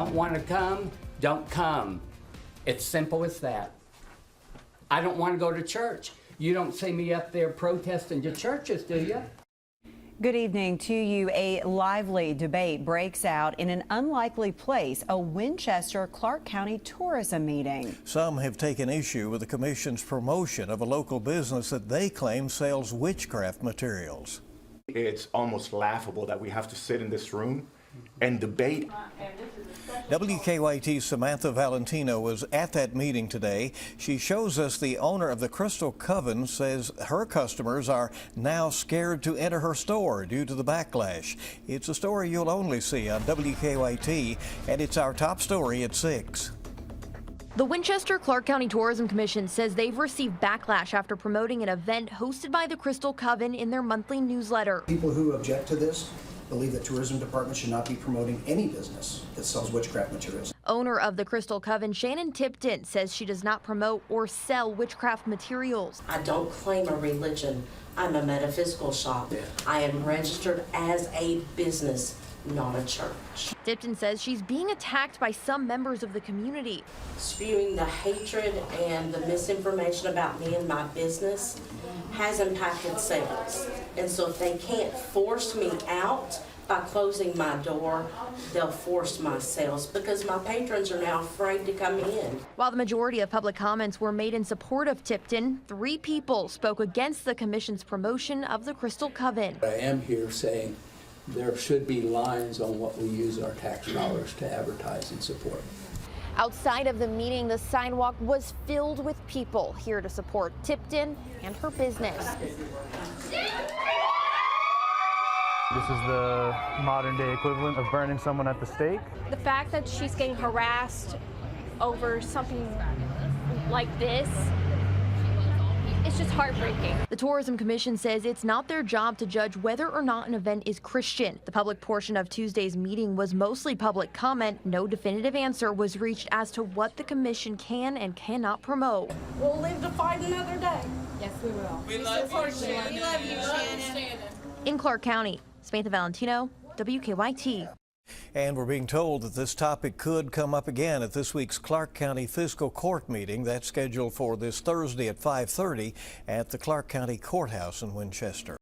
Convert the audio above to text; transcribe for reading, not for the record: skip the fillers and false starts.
Don't want to come, don't come. It's simple as that. I don't want to go to church. You don't see me up there protesting to churches, do you? Good evening to you. A lively debate breaks out in an unlikely place, a Winchester-Clark County tourism meeting. Some have taken issue with the commission's promotion of a local business that they claim sells witchcraft materials. It's almost laughable that we have to sit in this room and debate. WKYT's Samantha Valentino was at that meeting today. She shows us the owner of the Crystal Coven says her customers are now scared to enter her store due to the backlash. It's a story you'll only see on WKYT, and it's our top story at 6. The Winchester-Clark County Tourism Commission says they've received backlash after promoting an event hosted by the Crystal Coven in their monthly newsletter. People who object to this believe that tourism department should not be promoting any business that sells witchcraft materials. Owner of the Crystal Coven, Shannon Tipton, says she does not promote or sell witchcraft materials. I don't claim a religion. I'm a metaphysical shop. I am registered as a business, not a church. Tipton says she's being attacked by some members of the community. Spewing the hatred and the misinformation about me and my business has impacted sales. And so if they can't force me out by closing my door, they'll force my sales because my patrons are now afraid to come in. While the majority of public comments were made in support of Tipton, 3 people spoke against the commission's promotion of the Crystal Coven. I am here saying there should be lines on what we use our tax dollars to advertise and support. Outside of the meeting, the sidewalk was filled with people here to support Tipton and her business. This is the modern day equivalent of burning someone at the stake. The fact that she's getting harassed over something like this, it's just heartbreaking. The Tourism Commission says it's not their job to judge whether or not an event is Christian. The public portion of Tuesday's meeting was mostly public comment. No definitive answer was reached as to what the commission can and cannot promote. We'll live to fight another day. Yes, we will. We love you, Shannon. We love you, Shannon. In Clark County, Samantha Valentino, WKYT. And we're being told that this topic could come up again at this week's Clark County Fiscal Court meeting. That's scheduled for this Thursday at 5:30 at the Clark County Courthouse in Winchester.